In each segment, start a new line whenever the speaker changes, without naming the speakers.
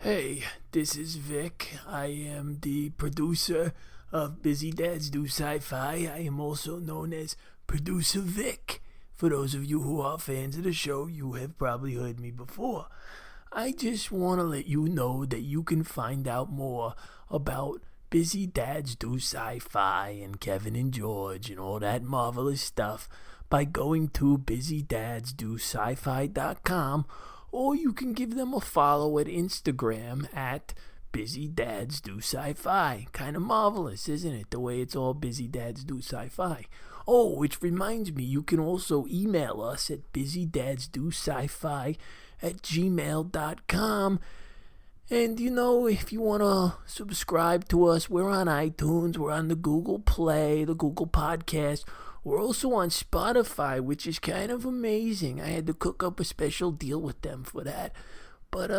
Hey, this is Vic. I am the producer of Busy Dads Do Sci-Fi. I am also known as Producer Vic. For those of you who are fans of the show, you have probably heard me before. I just want to let you know that you can find out more about Busy Dads Do Sci-Fi and Kevin and George and all that marvelous stuff by going to busydadsdosci-fi.com, or you can give them a follow at Instagram at Busy Dads Do Sci-Fi. Kind of marvelous, isn't it? The way it's all Busy Dads Do Sci-Fi. Oh, which reminds me, you can also email us at busydadsdosci-fi@gmail.com. And, if you want to subscribe to us, we're on iTunes, we're on the Google Play, the Google Podcast. We're also on Spotify, which is kind of amazing. I had to cook up a special deal with them for that. But,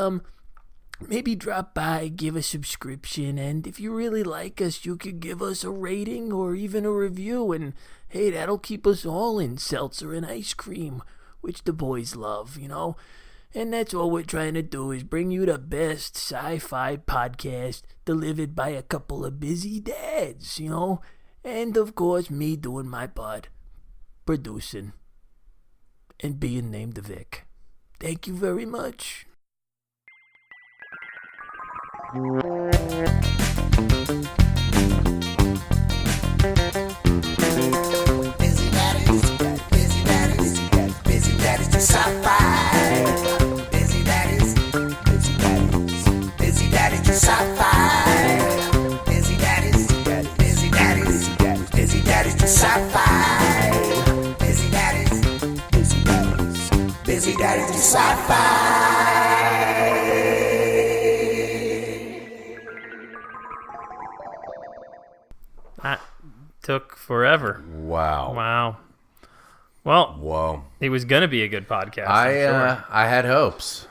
maybe drop by, give a subscription, and if you really like us, you could give us a rating or even a review, and hey, that'll keep us all in seltzer and ice cream, which the boys love, And that's all we're trying to do is bring you the best sci-fi podcast delivered by a couple of busy dads, And of course, me doing my part, producing, and being named Vic. Thank you very much.
Busy daddies do sci-fi. Busy daddies do sci-fi. Busy daddies do sci-fi. Busy daddies do sci-fi.
That took forever.
Wow.
Well,
Whoa.
it was going to be a good podcast.
I had hopes.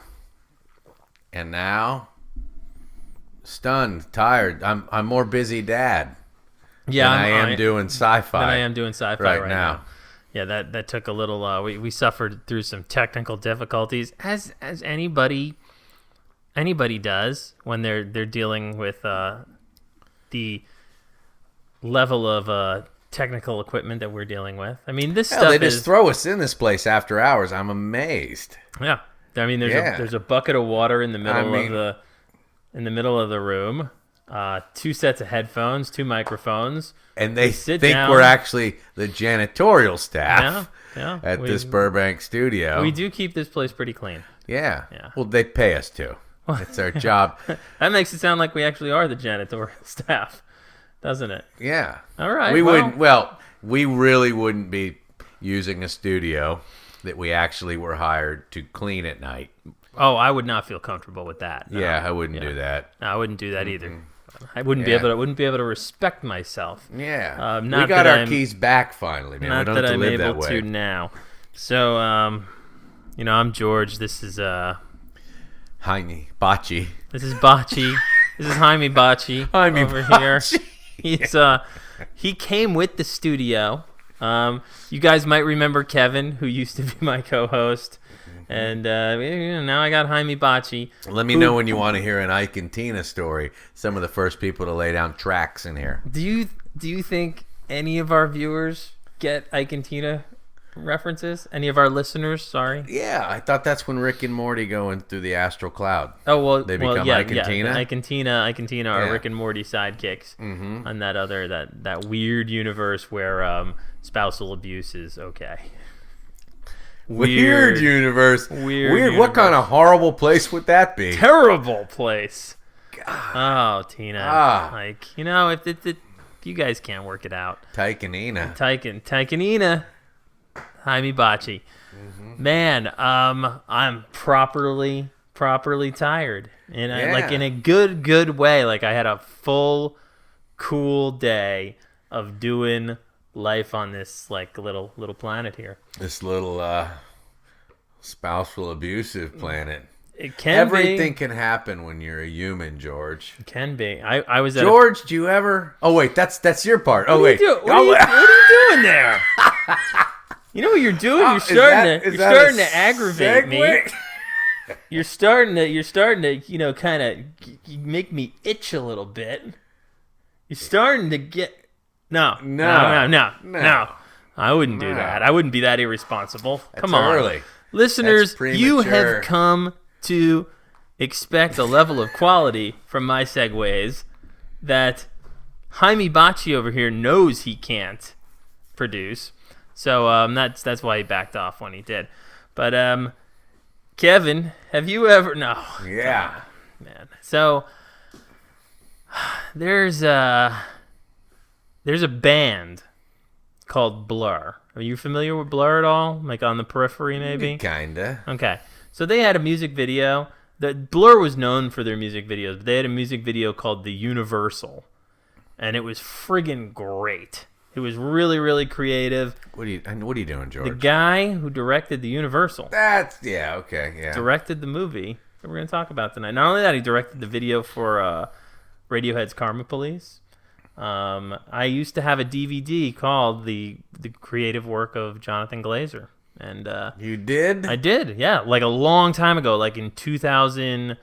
And now, stunned, tired. I'm more busy dad than I am doing sci-fi.
Than I am doing sci-fi right now. Yeah, that took a little. We suffered through some technical difficulties, as anybody does when they're dealing with the level of technical equipment that we're dealing with. I mean, this stuff
they just throw us in this place after hours. I'm amazed.
Yeah, I mean, there's a bucket of water in the middle of the room. 2 sets of headphones, 2 microphones,
and they think
down.
We're actually the janitorial staff
yeah.
at this Burbank studio.
We do keep this place pretty clean.
Yeah. Well, they pay us to. It's our job.
That makes it sound like we actually are the janitorial staff, doesn't it?
Yeah.
All right.
We really wouldn't be using a studio that we actually were hired to clean at night.
Oh, I would not feel comfortable with that. No.
Yeah, I wouldn't do that.
No, I wouldn't do that either. I wouldn't be able to respect myself.
Yeah. We got our keys back finally, man.
Not
we don't
that
have to
I'm
live
able
that way.
to now. So, I'm George. This is
Jaime Bocci.
This is Bocci. This is Jaime Bocci over here. He's he came with the studio. You guys might remember Kevin, who used to be my co-host. And now I got Jaime Bocci.
Let me know when you want to hear an Ike and Tina story. Some of the first people to lay down tracks in here.
Do you think any of our viewers get Ike and Tina references? Any of our listeners? Sorry.
Yeah, I thought that's when Rick and Morty going through the astral cloud.
Oh well,
they become Ike and Tina.
Ike and Tina are Rick and Morty sidekicks on that weird universe where spousal abuse is okay.
Weird universe.
Weird.
What kind of horrible place would that be?
Terrible place.
God.
Oh, Tina. If you guys can't work it out.
Tyke and Ina.
Jaime Bocci. Man, I'm properly tired. And like in a good way. Like I had a full, cool day of doing life on this like little planet here.
This little spousal abusive planet.
It can
Everything can happen when you're a human, George.
It can be. I was at
George, do you ever? Oh wait, that's your part.
What are you doing there? You know what you're doing? You're starting to aggravate me. you're starting to, kind of make me itch a little bit. You're starting to get no. I wouldn't do that. I wouldn't be that irresponsible. Come on,
early.
Listeners, you have come to expect a level of quality from my segues that Jaime Bacci over here knows he can't produce. So that's why he backed off when he did. But Kevin, have you ever? No.
Yeah.
Man. So there's a band called Blur. Are you familiar with Blur at all? Like on the periphery, maybe?
Kinda.
Okay. So they had a music video. Blur was known for their music videos, but they had a music video called The Universal. And it was friggin' great. It was really, really creative.
What are you doing, George?
The guy who directed The Universal. Directed the movie that we're going to talk about tonight. Not only that, he directed the video for Radiohead's Karma Police. I used to have a DVD called the creative work of Jonathan Glazer. And
you did?
I did, yeah. Like a long time ago, like in 2000.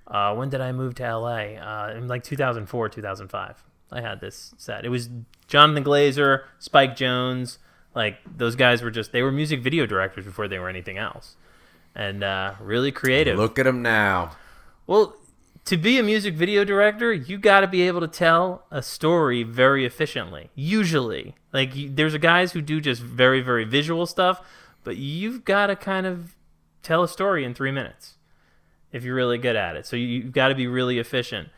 When did I move to LA? In like 2004, 2005. I had this set. It was Jonathan Glazer, Spike Jonze. Like those guys they were music video directors before they were anything else. And really creative.
Look at them now.
Well, to be a music video director, you got to be able to tell a story very efficiently. Usually. Like there's guys who do just very, very visual stuff, but you've got to kind of tell a story in 3 minutes if you're really good at it. So you've got to be really efficient.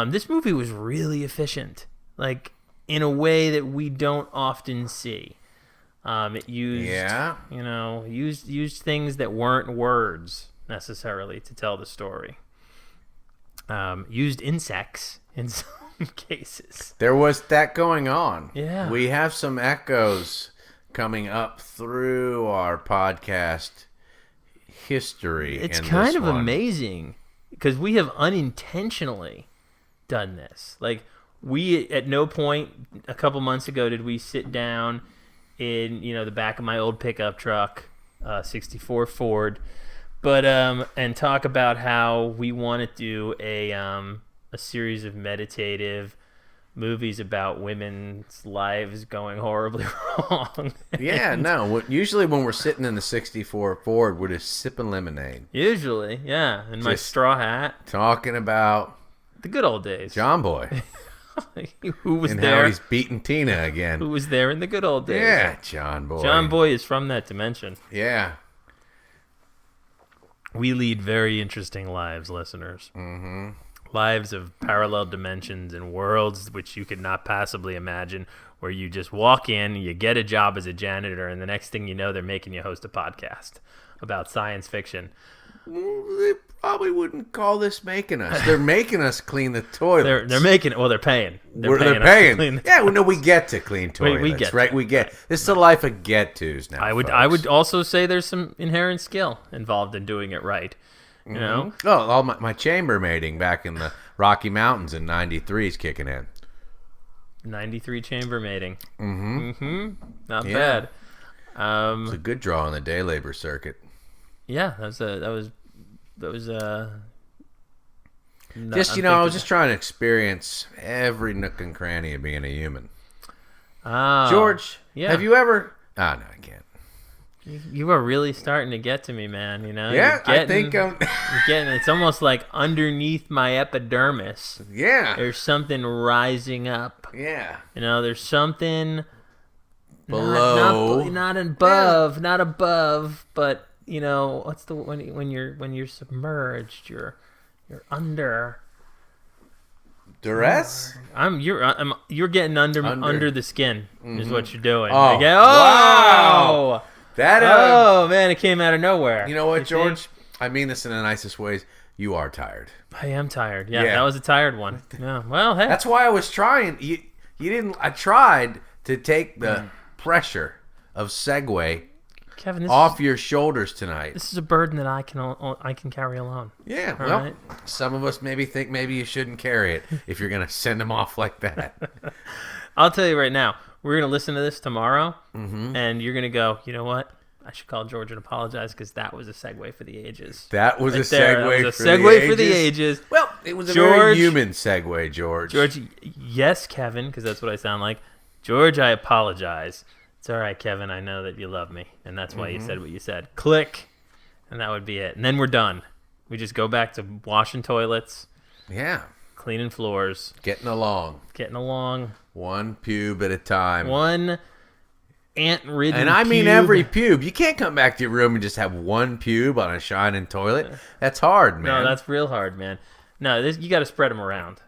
This movie was really efficient, like in a way that we don't often see. It used used things that weren't words necessarily to tell the story. Used insects in some cases.
There was that going on.
Yeah.
We have some echoes coming up through our podcast history.
It's kind of amazing because we have unintentionally done this. Like we at no point a couple months ago did we sit down in the back of my old pickup truck, 64 Ford, but and talk about how we want to do a series of meditative movies about women's lives going horribly wrong.
Yeah, no. Usually when we're sitting in the 64 Ford, we're just sipping lemonade.
Usually, yeah, in my straw hat,
talking about
the good old days.
John Boy.
Who was
and
there?
How he's beating Tina again.
Who was there in the good old days?
Yeah, John Boy.
John Boy is from that dimension.
Yeah.
We lead very interesting lives, listeners.
Mm-hmm.
Lives of parallel dimensions and worlds which you could not possibly imagine, where you just walk in, you get a job as a janitor, and the next thing you know, they're making you host a podcast about science fiction.
They probably wouldn't call this making us. They're making us clean the toilets.
They're making it. Well, they're paying.
They're paying. Yeah, well, no, we get to clean toilets.
We get
right. We get. This is the life of get-tos now.
I would also say there's some inherent skill involved in doing it right. You know.
Oh, all my chambermaiding back in the Rocky Mountains in '93 is kicking in.
93 chambermaiding.
Mm-hmm.
Not bad.
It's a good draw on the day labor circuit.
Yeah, that was
I was just trying to experience every nook and cranny of being a human. George, have you ever? No, I can't.
You are really starting to get to me, man.
Yeah, I think
you're getting. It's almost like underneath my epidermis.
Yeah,
there's something rising up.
Yeah,
there's something
below,
not above, but. What's the when you're submerged, you're under
duress.
You're getting under the skin is what you're doing.
Oh,
wow!
That
man, it came out of nowhere.
You know what, George? I mean this in the nicest ways. You are tired.
I am tired. Yeah, that was a tired one. Yeah. Well, hey.
That's why I was trying. You didn't. I tried to take the pressure of segue.
Kevin,
off your shoulders tonight.
This is a burden that I can carry alone.
Yeah, well, some of us maybe think maybe you shouldn't carry it if you're going to send them off like that.
I'll tell you right now, we're going to listen to this tomorrow, and you're going to go, you know what? I should call George and apologize because that was a segue for the ages.
That was
right
a segue,
was a segue for the ages.
Well, it was a very human segue, George.
George, yes, Kevin, because that's what I sound like. George, I apologize. It's all right, Kevin. I know that you love me, and that's why you said what you said. Click, and that would be it. And then we're done. We just go back to washing toilets.
Yeah.
Cleaning floors.
Getting along.
One
pube at a time.
One ant-ridden
And I mean
pube.
every pube. You can't come back to your room and just have one pube on a shining toilet. That's hard, man.
No, that's real hard, man. No, you got to spread them around.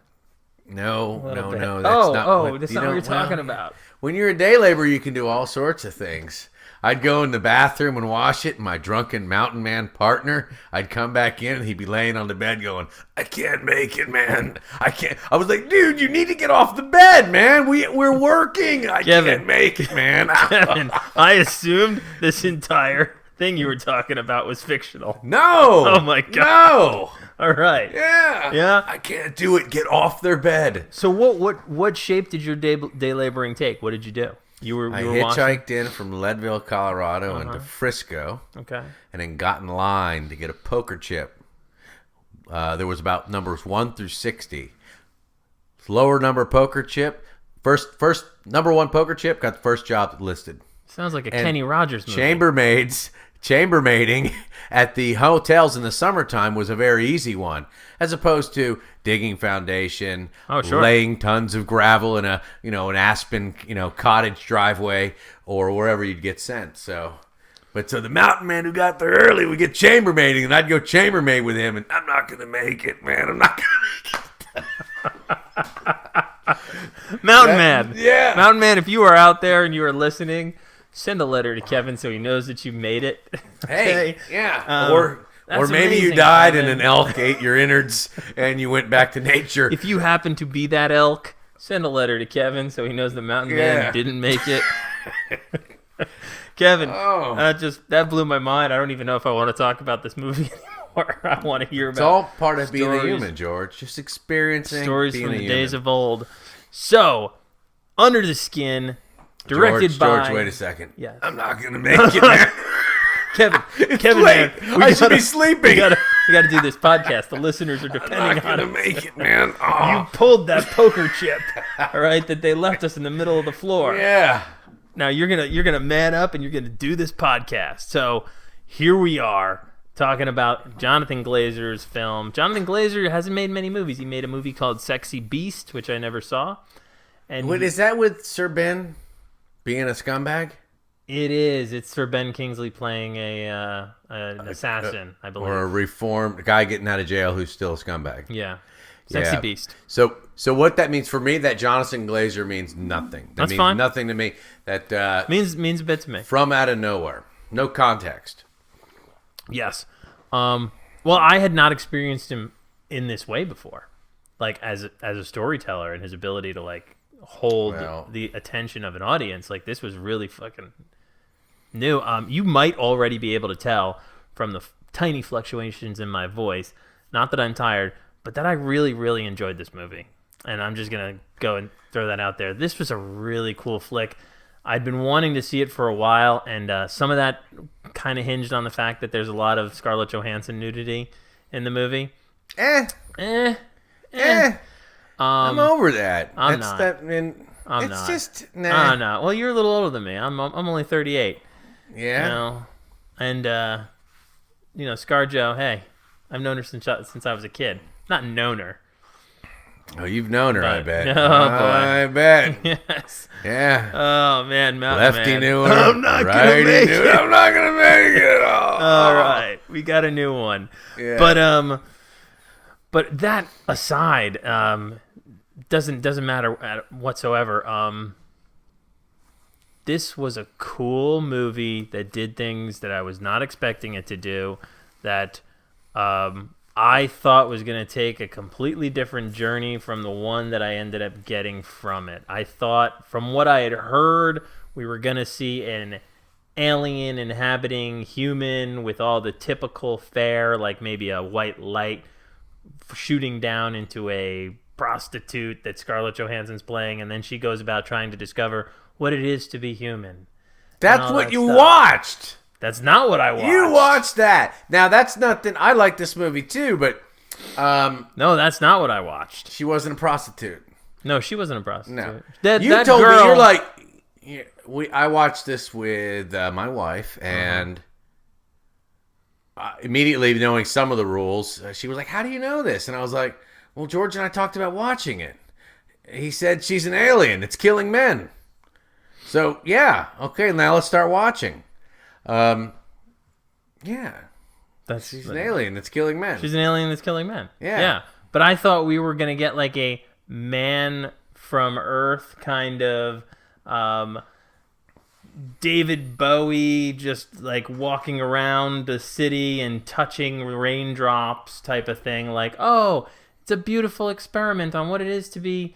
No. That's
that's
not
not what you're talking about.
When you're a day laborer, you can do all sorts of things. I'd go in the bathroom and wash it, and my drunken mountain man partner, I'd come back in, and he'd be laying on the bed going, I can't make it, man. I can't. I was like, dude, you need to get off the bed, man. We're working. I can't make it, man.
Kevin, I assumed this entire thing you were talking about was fictional.
No.
Oh, my God.
No.
All right.
Yeah. I can't do it. Get off their bed.
So what shape did your day laboring take? What did you do? I
hitchhiked in from Leadville, Colorado into Frisco.
Okay.
And then got in line to get a poker chip. There was about numbers 1 through 60. Lower number poker chip. First number 1 poker chip got the first job listed.
Sounds like a Kenny Rogers movie.
Chambermaiding at the hotels in the summertime was a very easy one, as opposed to digging foundation, laying tons of gravel in an aspen, cottage driveway or wherever you'd get sent. So the mountain man who got there early would get chambermaiding, and I'd go chambermaid with him, and I'm not gonna make it, man. I'm not gonna make it.
Mountain Man.
Yeah.
Mountain Man, if you are out there and you are listening, send a letter to Kevin so he knows that you made it.
Hey, yeah. Or maybe
amazing,
you died
Kevin.
and an elk ate your innards and you went back to nature.
If you happen to be that elk, send a letter to Kevin so he knows the Mountain Man didn't make it. Kevin, that blew my mind. I don't even know if I want to talk about this movie anymore. I want to hear about
It's all part of being a human, George. Just experiencing
stories
being
from
a
the
human.
days of old. So, Under the Skin, directed by...
George, wait a second.
Yes.
I'm not going to make it, man.
Kevin,
late.
man,
I should be sleeping.
We gotta do this podcast. The listeners are depending on it.
I'm not going to make it, man. Oh.
You pulled that poker chip, all right, that they left us in the middle of the floor.
Yeah.
Now you're gonna man up and you're gonna do this podcast. So here we are talking about Jonathan Glazer's film. Jonathan Glazer hasn't made many movies. He made a movie called Sexy Beast, which I never saw. And
Wait, is that with Sir Ben being a scumbag?
It is. It's Sir Ben Kingsley playing an assassin, I believe,
or a reformed guy getting out of jail who's still a scumbag.
Yeah. Sexy Beast.
So what that means for me, that Jonathan Glazer means nothing. That
That's
means
fine.
nothing to me. That
Means a bit to me.
from out of nowhere, no context.
Yes. Well, I had not experienced him in this way before, like as a storyteller and his ability to like hold the attention of an audience. Like this was really fucking new. You might already be able to tell from the tiny fluctuations in my voice. Not that I'm tired, but that I really, really enjoyed this movie. And I'm just going to go and throw that out there. This was a really cool flick. I'd been wanting to see it for a while, and some of that kind of hinged on the fact that there's a lot of Scarlett Johannsen nudity in the movie.
I'm over that.
I'm
That's
not.
That, I mean,
I'm
it's
not.
just nah.
No. Well, you're a little older than me. I'm only 38.
Yeah.
You know? And, ScarJo, hey, I've known her since I was a kid. Not known her.
Oh, you've known her, I bet.
Oh, boy.
I bet.
Yes.
Yeah.
Oh, man, Mountain
Lefty
Man.
knew her. I'm not gonna make it. I'm not gonna make it at all.
All right, we got a new one.
Yeah.
But that aside, doesn't matter whatsoever. This was a cool movie that did things that I was not expecting it to do. That I thought was going to take a completely different journey from the one that I ended up getting from it. I thought, from what I had heard, we were going to see an alien inhabiting human with all the typical fare, like maybe a white light shooting down into a prostitute that Scarlett Johansen's playing, and then she goes about trying to discover what it is to be human.
That's what you watched.
That's not what I watched.
You watched that. Now, that's nothing. I like this movie, too, but...
No, that's not what I watched.
She wasn't a prostitute.
No, she wasn't a prostitute.
No.
That
told
girl,
me, you're like... I watched this with my wife, and immediately knowing some of the rules, she was like, how do you know this? And I was like, well, George and I talked about watching it. He said she's an alien. It's killing men. So, yeah. Okay, now let's start watching. Yeah. She's an alien that's killing men.
She's an alien that's killing men.
Yeah.
But I thought we were going to get like a man from Earth kind of David Bowie just like walking around the city and touching raindrops type of thing. Like, oh, it's a beautiful experiment on what it is to be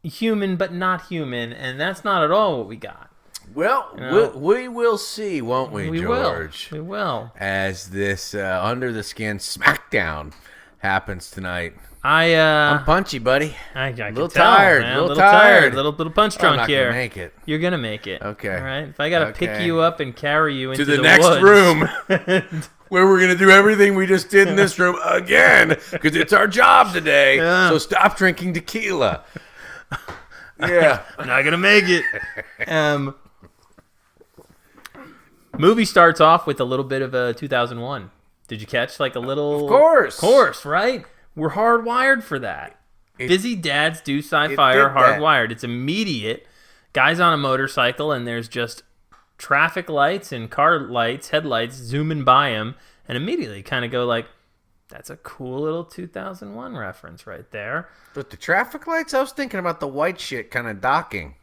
human but not human. And that's not at all what we got.
Well, we will see, won't we, George?
We will.
As this under the skin smackdown happens tonight.
I'm
punchy, buddy.
I
a
can
little
tell,
tired.
Man.
A little tired.
Little punch drunk
I'm not
here.
Gonna make it.
You're gonna make it.
Okay.
All right. If I gotta pick you up and carry you into
the next
woods.
room, where we're gonna do everything we just did in this room again, because it's our job today.
Yeah.
So stop drinking tequila. Yeah,
I'm not gonna make it. Movie starts off with a little bit of a 2001. Did you catch like a little?
Of course,
right? We're hardwired for that. Busy dads do sci-fi are hardwired. It's immediate. Guys on a motorcycle, and there's just traffic lights and car lights, headlights zooming by him, and immediately kind of go like, that's a cool little 2001 reference right there.
But the traffic lights, I was thinking about the white shit kind of docking.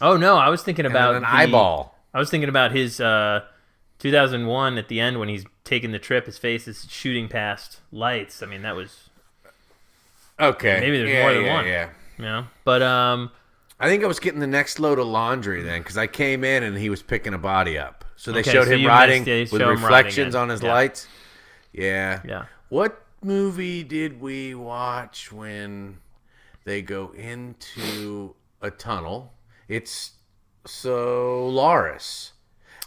Oh, no, I was thinking about
an eyeball.
I was thinking about his 2001 at the end when he's taking the trip. His face is shooting past lights. I mean, that was...
Okay.
Maybe there's more than one.
Yeah.
You know? But,
I think I was getting the next load of laundry then, because I came in and he was picking a body up. So they showed him riding with reflections on his lights. Yeah.
Yeah.
What movie did we watch when they go into a tunnel? It's Solaris.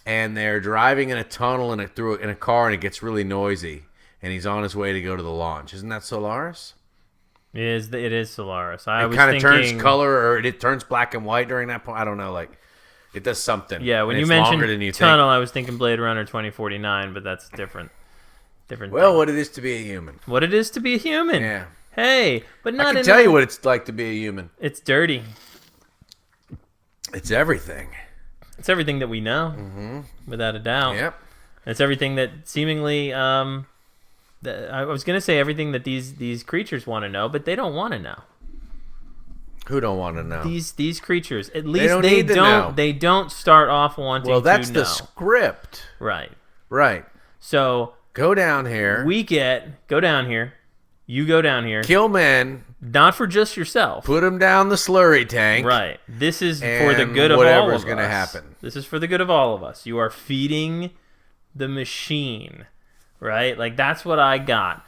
And they're driving in a tunnel in a car, and it gets really noisy. And he's on his way to go to the launch. Isn't that Solaris?
It is Solaris.
It kind of turns color, or it turns black and white during that point. I don't know. Like, it does something.
Yeah, when you mentioned tunnel, I was thinking Blade Runner 2049, but that's different.
Well, thing. What it is to be a human.
What it is to be a human.
Yeah.
Hey, but not.
I can tell you what it's like to be a human.
It's dirty.
It's everything.
It's everything that we know, without a doubt.
Yep.
It's everything that seemingly. I was going to say everything that these creatures want to know, but they don't want to know.
Who don't want to know?
These creatures, at least they don't start off wanting to know.
Well, that's the script.
Right. So
go down here.
Go down here. You go down here.
Kill men.
Not for just yourself.
Put them down the slurry tank.
Right. This is for the good of all of us.
Whatever's going to happen.
This is for the good of all of us. You are feeding the machine. Right? Like, that's what I got.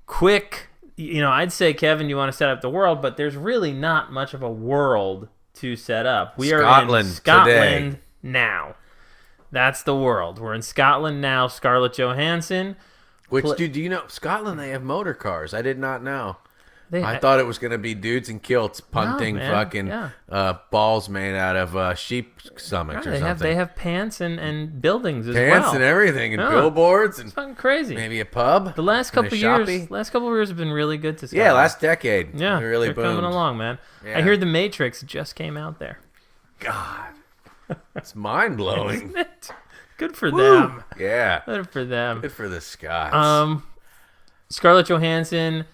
Quick, I'd say, Kevin, you want to set up the world, but there's really not much of a world to set up. We are in Scotland now. That's the world. We're in Scotland now. Scarlett Johannsen.
Which, do you know, Scotland, they have motor cars. I did not know. I thought it was going to be dudes in kilts punting balls made out of sheep stomachs or something.
They have pants and buildings as well.
Pants and everything, and billboards. And
it's fucking crazy.
Maybe a pub.
The last couple of years have been really good to Scotland.
Yeah, last decade.
Yeah,
they're really
coming along, man.
Yeah.
I hear The Matrix just came out there.
God, it's mind-blowing.
Isn't it? Good for them.
Yeah.
Good for them.
Good for the Scots.
Scarlett Johannsen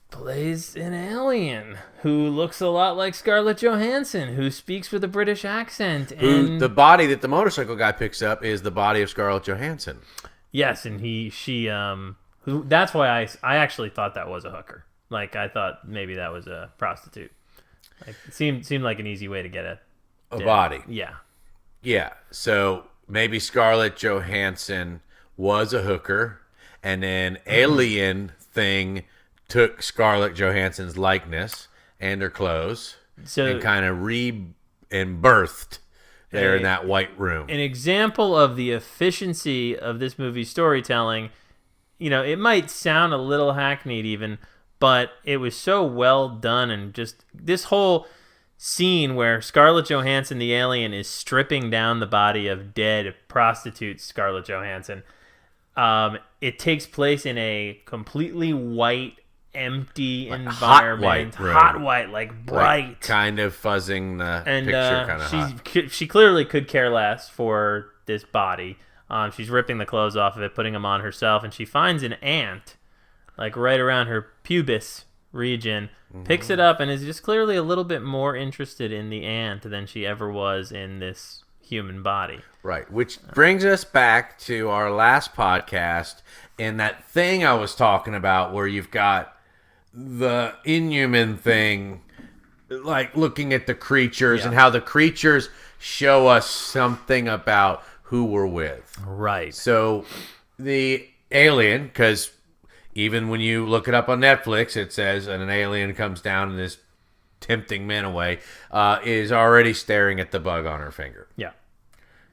plays an alien who looks a lot like Scarlett Johannsen, who speaks with a British accent. And
the body that the motorcycle guy picks up is the body of Scarlett Johannsen.
Yes, and that's why I actually thought that was a hooker. Like, I thought maybe that was a prostitute. Like, it seemed like an easy way to get
a body.
Yeah.
Yeah, so maybe Scarlett Johannsen was a hooker, and then alien thing took Scarlett Johansson's likeness and her clothes and kind of birthed there in that white room.
An example of the efficiency of this movie's storytelling. It might sound a little hackneyed even, but it was so well done, and just this whole scene where Scarlett Johannsen, the alien, is stripping down the body of dead prostitute Scarlett Johannsen. It takes place in a completely white, empty environment. Hot white, like bright.
Like kind of fuzzing the picture kind of hot.
She clearly could care less for this body. She's ripping the clothes off of it, putting them on herself, and she finds an ant, like right around her pubis region, picks it up, and is just clearly a little bit more interested in the ant than she ever was in this human body.
Right, which brings us back to our last podcast and that thing I was talking about where you've got the Inhuman thing, like looking at the creatures and how the creatures show us something about who we're with.
Right.
So the alien, because even when you look it up on Netflix, it says an alien comes down and is tempting men away, is already staring at the bug on her finger.
Yeah.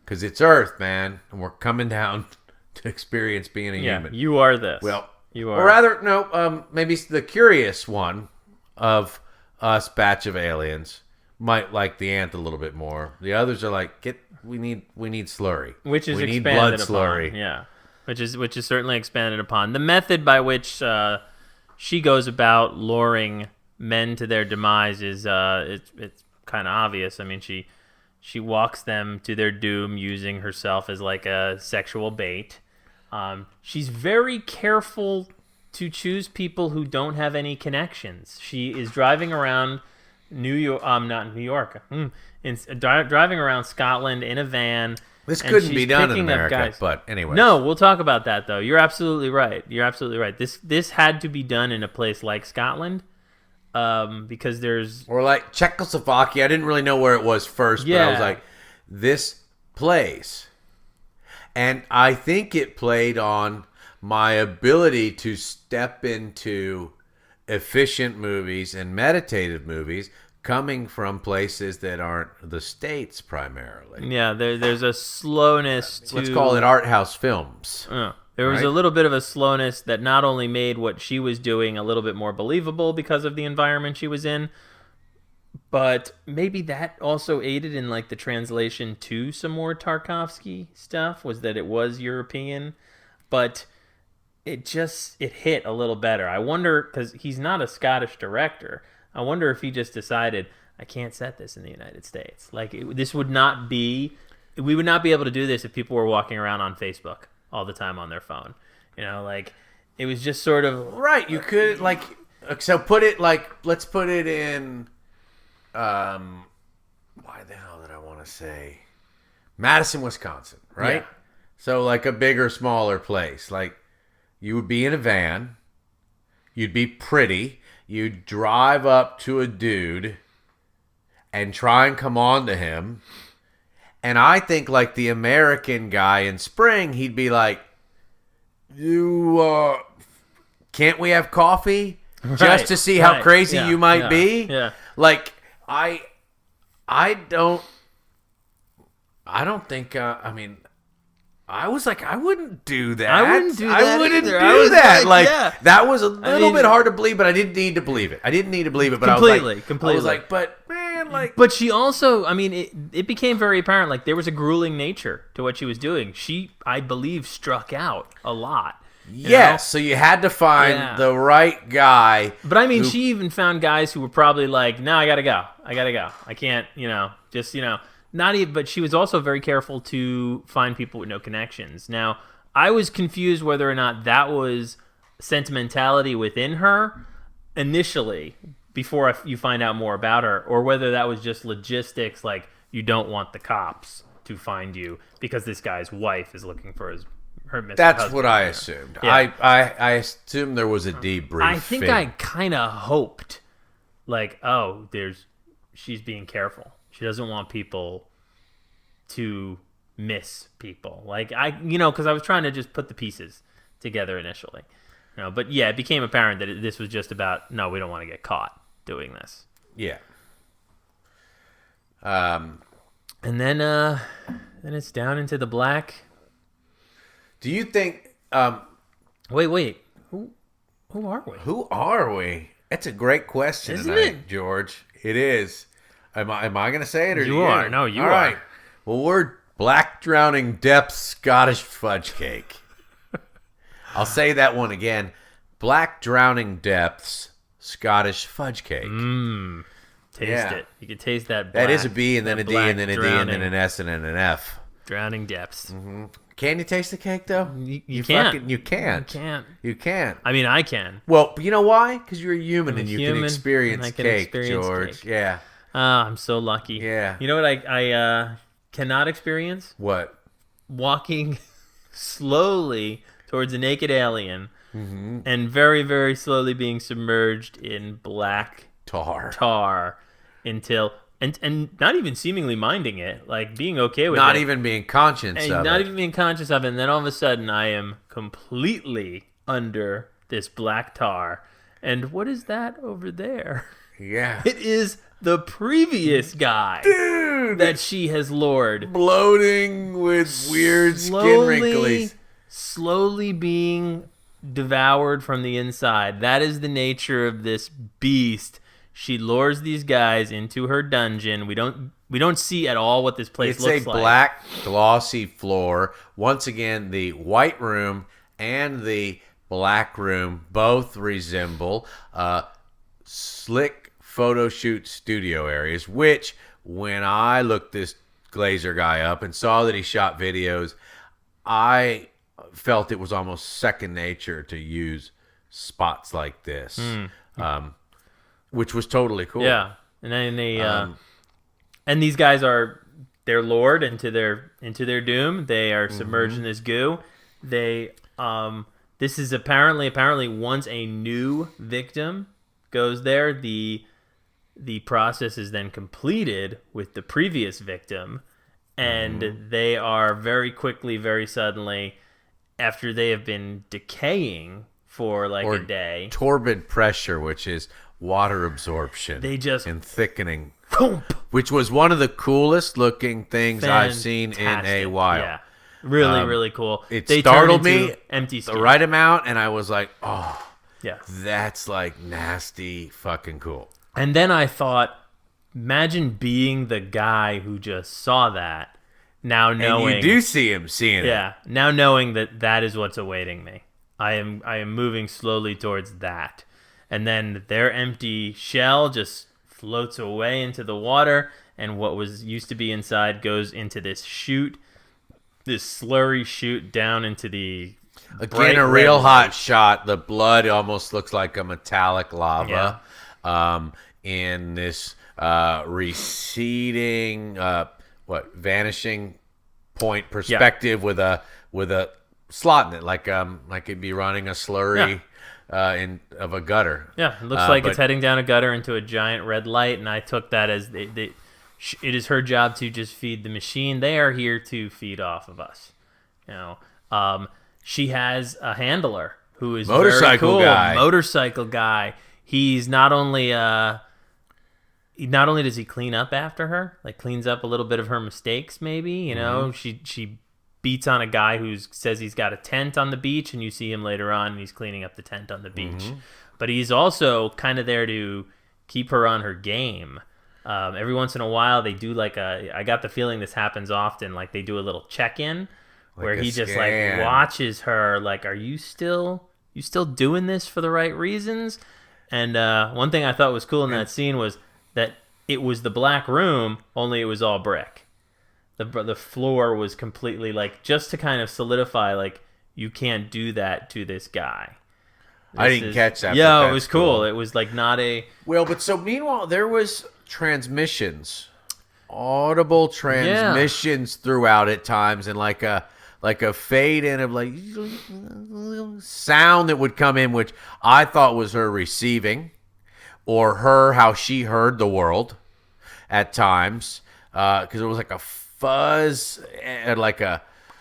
Because it's Earth, man, and we're coming down to experience being a human.
You are this.
Well,
you are.
Or rather, no, maybe the curious one of us batch of aliens might like the ant a little bit more. The others are like, we need slurry.
Which is
we need
expanded
blood
upon.
slurry.
Yeah. Which is certainly expanded upon. The method by which she goes about luring men to their demise is it's kind of obvious. I mean, she walks them to their doom using herself as like a sexual bait. She's very careful to choose people who don't have any connections. She is driving around not New York, driving around Scotland in a van.
This couldn't be done in America, but anyway.
No, we'll talk about that, though. You're absolutely right. This had to be done in a place like Scotland, because there's...
Or like Czechoslovakia. I didn't really know where it was first, but I was like, this plays. And I think it played on my ability to step into efficient movies and meditative movies coming from places that aren't the States primarily.
Yeah, there's a slowness to...
Let's call it art house films.
There was a little bit of a slowness that not only made what she was doing a little bit more believable because of the environment she was in, but maybe that also aided in like the translation to some more Tarkovsky stuff, was that it was European, but it hit a little better. I wonder, because he's not a Scottish director, I wonder if he just decided, I can't set this in the United States. Like, we would not be able to do this if people were walking around on Facebook all the time on their phone. It was just sort of...
Right, you could, so put it, let's put it in, why the hell did I want to say? Madison, Wisconsin, right? Yeah. So, like a bigger, smaller place. Like, you would be in a van, you'd be pretty, you'd drive up to a dude and try and come on to him. And I think like the American guy in Spring, he'd be like, can't we have coffee? Just to see how crazy you might be?
Yeah.
Like, I don't think, I was like, I wouldn't do that.
I wouldn't do that
either. That was a little bit hard to believe, but I didn't need to believe it. But
completely.
I was like, but man, like.
But she also, it became very apparent, like there was a grueling nature to what she was doing. She, I believe, struck out a lot.
Yes, so you had to find the right guy.
But she even found guys who were probably like, no, I gotta go. I can't, not even, but she was also very careful to find people with no connections. Now, I was confused whether or not that was sentimentality within her initially, before you find out more about her, or whether that was just logistics, like you don't want the cops to find you because this guy's wife is looking for her missing
That's
husband.
what I assumed.
Yeah.
I assumed there was a debrief.
I think I kind of hoped, like, she's being careful. She doesn't want people to miss people. Like, because I was trying to just put the pieces together initially. But yeah, it became apparent that this was just about, no, we don't want to get caught doing this.
Yeah.
And then it's down into the black.
Do you think?
Wait. Who are we?
Who are we? That's a great question
Isn't
tonight,
it?
George. It is. Am I going to say it or
You
you?
are. No, you
All
are.
Right. Well, we're Black Drowning Depths Scottish Fudgecake. I'll say that one again. Black Drowning Depths Scottish Fudgecake.
Taste it. You can taste that black.
That is a B and then a D and then a D and then an S and then an F.
Drowning depths.
Mm-hmm. Can you taste the cake though?
You can't.
You can't.
You can't.
You can't.
I mean, I can.
Well, you know why? Because you're a human
I'm a
and you
human,
can experience
and I can
cake,
experience
George.
cake.
Yeah.
I'm so lucky.
Yeah.
You know what I cannot experience?
What?
Walking slowly towards a naked alien and very, very slowly being submerged in black tar until and not even seemingly minding it, like being okay with it.
Not even being conscious of
Not
it.
even being conscious of it. And then all of a sudden I am completely under this black tar. And what is that over there?
Yeah.
It is the previous guy that she has lured.
Bloating with weird skin wrinkles.
Slowly being devoured from the inside. That is the nature of this beast. She lures these guys into her dungeon. We don't see at all what this place looks like.
It's a black, glossy floor. Once again, the white room and the black room both resemble slick photo shoot studio areas, which when I looked this Glazer guy up and saw that he shot videos, I felt it was almost second nature to use spots like this. Which was totally cool.
Yeah, and then they and these guys they're lured into their doom. They are submerged in this goo. They this is apparently once a new victim goes there, the process is then completed with the previous victim, and they are very quickly, very suddenly, after they have been decaying for a day.
Torpid pressure, which is water absorption.
They just
and thickening, which was one of the coolest looking things I've seen in a while.
Yeah, really cool.
They startled me,
empty skin.
the right amount, and I was like, oh,
yeah,
that's like nasty fucking cool.
And then I thought, imagine being the guy who just saw that. Now knowing,
and you do see him seeing it.
Yeah. Now knowing that is what's awaiting me. I am moving slowly towards that. And then their empty shell just floats away into the water, and what was used to be inside goes into this chute, this slurry chute down into the
again a real hot shot. The blood almost looks like a metallic lava.
Yeah.
In this receding, vanishing point perspective with a slot in it, like it'd be running a slurry of a gutter.
Yeah, it looks like it's heading down a gutter into a giant red light, and I took that as it is her job to just feed the machine. They are here to feed off of us. She has a handler who is very cool. Motorcycle guy. He's not only does he clean up after her, like cleans up a little bit of her mistakes, maybe, she beats on a guy who says he's got a tent on the beach, and you see him later on and he's cleaning up the tent on the beach. But he's also kind of there to keep her on her game. Every once in a while they do I got the feeling this happens often, like they do a little check-in where he just watches her, like, are you still doing this for the right reasons? And one thing I thought was cool in that scene was that it was the black room, only it was all brick. The floor was completely, just to kind of solidify, you can't do that to this guy.
I didn't catch that.
Yeah, it was cool. It was not a...
Well, but so meanwhile, there was transmissions, audible transmissions throughout at times, and like a fade in of sound that would come in, which I thought was her receiving, or how she heard the world at times, because it was like a fuzz and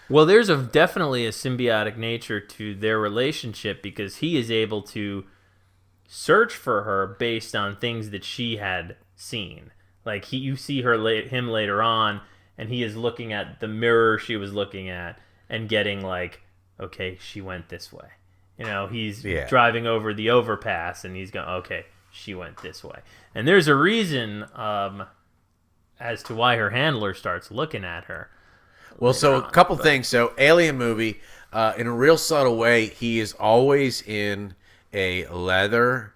Well, there's definitely a symbiotic nature to their relationship, because he is able to search for her based on things that she had seen. You see him later on, and he is looking at the mirror she was looking at and getting like, okay, she went this way. He's driving over the overpass, and he's going, okay, she went this way. And there's a reason as to why her handler starts looking at her.
Well, so a couple things. So Alien movie, in a real subtle way, he is always in a leather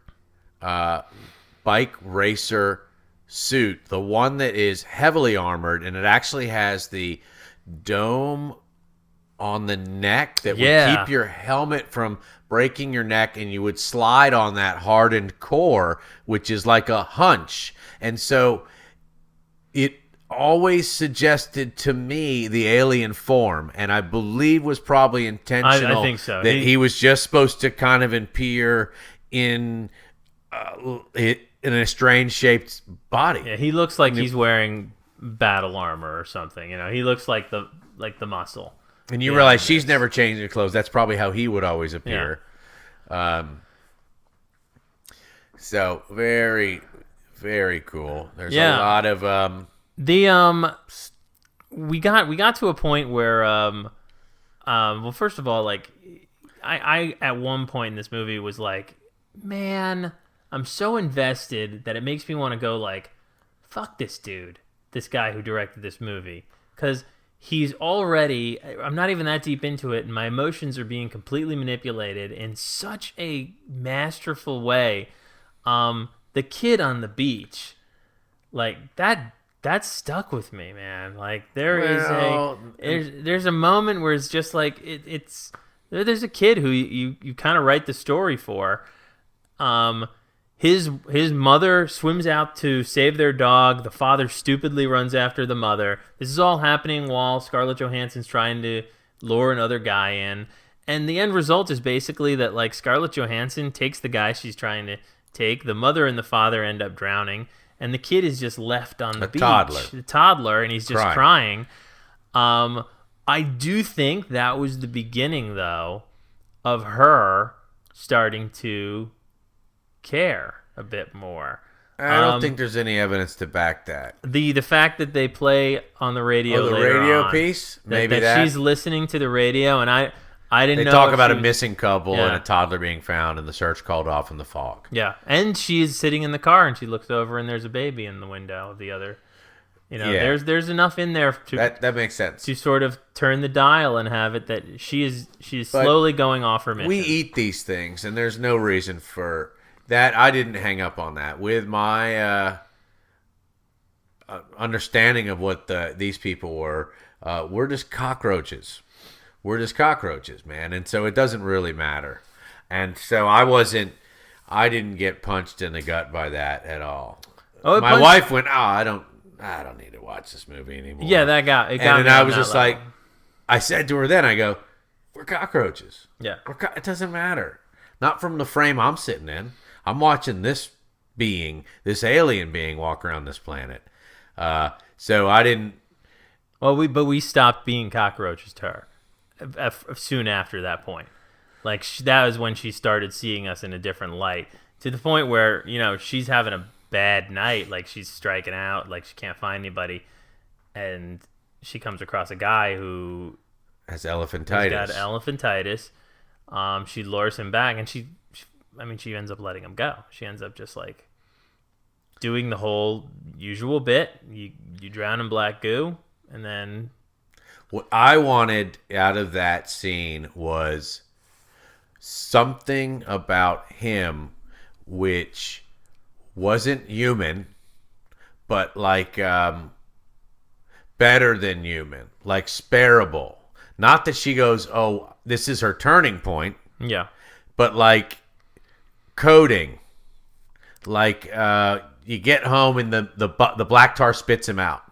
bike racer suit, the one that is heavily armored, and it actually has the dome on the neck that would keep your helmet from breaking your neck, and you would slide on that hardened core, which is like a hunch. And so it always suggested to me the alien form, and I believe was probably intentional.
I think so.
That he was just supposed to kind of appear in a strange shaped body.
Yeah, he looks like he's wearing battle armor or something. He looks like the muscle.
And you realize she's never changed her clothes. That's probably how he would always appear.
Yeah.
So very, very cool. There's a lot of
we got to a point where well, first of all, like I at one point in this movie was like, man, I'm so invested that it makes me want to go like, fuck this dude, this guy who directed this movie, because he's already, I'm not even that deep into it, and my emotions are being completely manipulated in such a masterful way. The kid on the beach, like that stuck with me, man. Like there's a moment where it's just like there's a kid who you kind of write the story for. His mother swims out to save their dog. The father stupidly runs after the mother. This is all happening while Scarlett Johannsen's trying to lure another guy in. And the end result is basically that like Scarlett Johansson takes the guy she's trying to take. The mother and the father end up drowning. And the kid is just left on the beach. The toddler, and he's just crying. I do think that was the beginning, though, of her starting to care a bit more.
I don't think there's any evidence to back that.
The fact that they play on the radio later
radio
on,
piece? Maybe
that she's listening to the radio, and I didn't know.
They talk about a missing couple and a toddler being found and the search called off in the fog.
Yeah, and she's sitting in the car and she looks over and there's a baby in the window of the other. There's enough in there to
that makes sense
to sort of turn the dial and have it that she's slowly going off her mission.
We eat these things, and there's no reason for that. I didn't hang up on that with my understanding of what these people were. We're just cockroaches. We're just cockroaches, man. And so it doesn't really matter. And so I didn't get punched in the gut by that at all. My wife went, I don't need to watch this movie anymore.
Yeah, it got me.
And I was just like, I said to her then, I go, we're cockroaches.
Yeah.
It doesn't matter. Not from the frame I'm sitting in. I'm watching this alien being walk around this planet. So I didn't.
Well, we stopped being cockroaches to her soon after that point. Like that was when she started seeing us in a different light, to the point where she's having a bad night, like she's striking out, like she can't find anybody, and she comes across a guy who
has elephantitis.
Got elephantitis. She lures him back, and she ends up letting him go. She ends up just like doing the whole usual bit. You drown in black goo, and then
what I wanted out of that scene was something about him which wasn't human, but like better than human, like sparable. Not that she goes, oh, this is her turning point.
Yeah.
But like coding, like you get home and the black tar spits him out.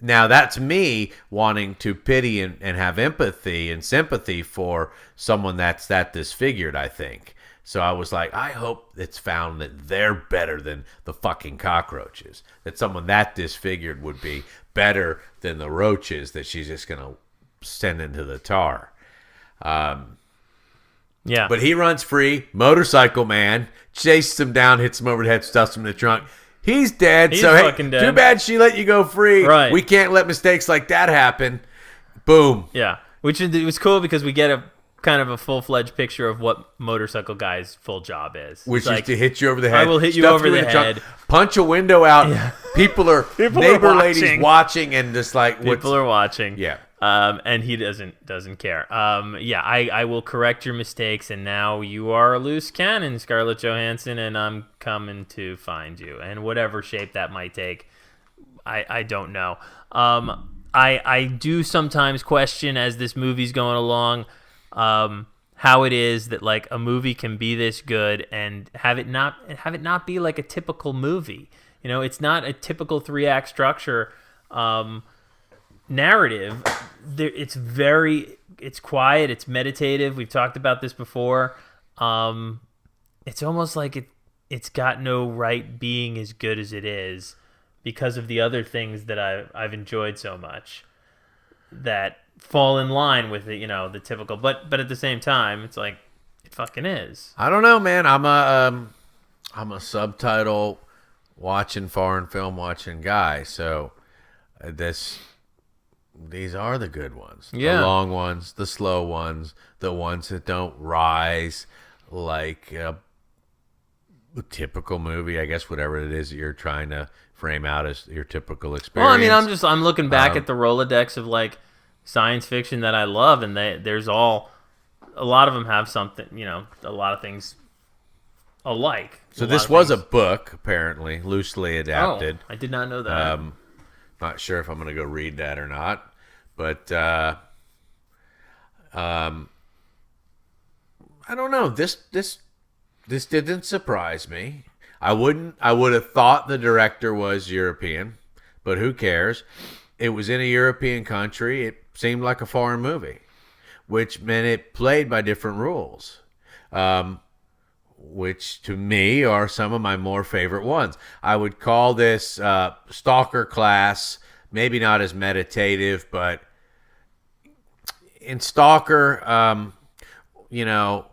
Now that's me wanting to pity and have empathy and sympathy for someone that's that disfigured, I think. So I was like, I hope it's found that they're better than the fucking cockroaches. That someone that disfigured would be better than the roaches that she's just going to send into the tar.
Yeah.
But he runs free. Motorcycle man chases him down, hits him over the head, stuffs him in the trunk. He's dead.
He's
so hey,
fucking dead.
Too bad she let you go free.
Right.
We can't let mistakes like that happen. Boom.
Yeah, which it was cool because we get a kind of a full-fledged picture of what motorcycle guy's full job is.
Which
It's
is
like,
to hit you over the head.
I will hit you
stuff
over
in
the
trunk,
head.
punch a window out.
Yeah.
People are neighbor ladies watching and just like
People are watching.
Yeah.
And he doesn't care. Yeah, I will correct your mistakes, and now you are a loose cannon, Scarlett Johannsen, and I'm coming to find you. And whatever shape that might take, I don't know. I do sometimes question as this movie's going along, how it is that like a movie can be this good and have it not be like a typical movie. You know, it's not a typical 3-act structure. Narrative, it's quiet, it's meditative. We've talked about this before. It's almost like it's got no right being as good as it is because of the other things that I've enjoyed so much that fall in line with it, you know, the typical. But at the same time, it's like it fucking is.
I don't know, man. I'm a subtitle watching foreign film watching guy, so these are the good ones.
Yeah.
The long ones, the slow ones, the ones that don't rise like a typical movie, I guess, whatever it is that you're trying to frame out as your typical experience.
Well, I mean, I'm looking back at the Rolodex of like science fiction that I love, and there's a lot of them have something, you know, a lot of things alike.
So this was a book, apparently, loosely adapted.
Oh, I did not know that.
Not sure if I'm going to go read that or not, but I don't know. This didn't surprise me. I would have thought the director was European, but who cares? It was in a European country. It seemed like a foreign movie, which meant it played by different rules, which to me are some of my more favorite ones. I would call this Stalker class, maybe not as meditative, but in Stalker, you know,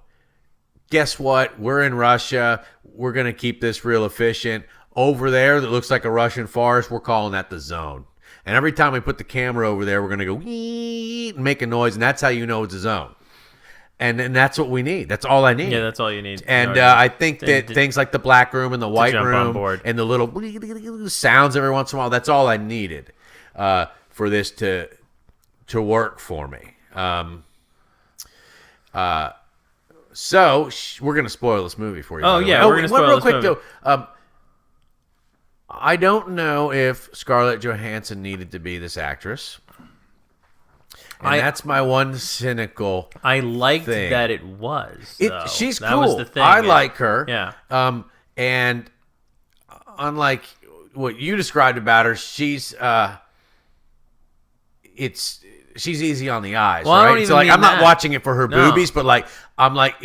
guess what? We're in Russia. We're going to keep this real efficient. Over there that looks like a Russian forest, we're calling that the zone. And every time we put the camera over there, we're going to go wee and make a noise, and that's how you know it's a zone. And that's what we need. That's all I need.
Yeah, that's all you need.
And I think that things like the black room and the white room and the little sounds every once in a while, that's all I needed for this to work for me. So we're going to spoil this movie for you.
Oh, yeah, we're going to spoil this movie.
Real quick, though. I don't know if Scarlett Johannsen needed to be this actress. And that's my one cynical
I liked
thing.
that it was.
She's
that
cool.
Was the thing.
I like her.
Yeah.
And unlike what you described about her, she's easy on the eyes,
well,
right? So like I'm not
that.
watching it for her
No.
boobies, but like I'm like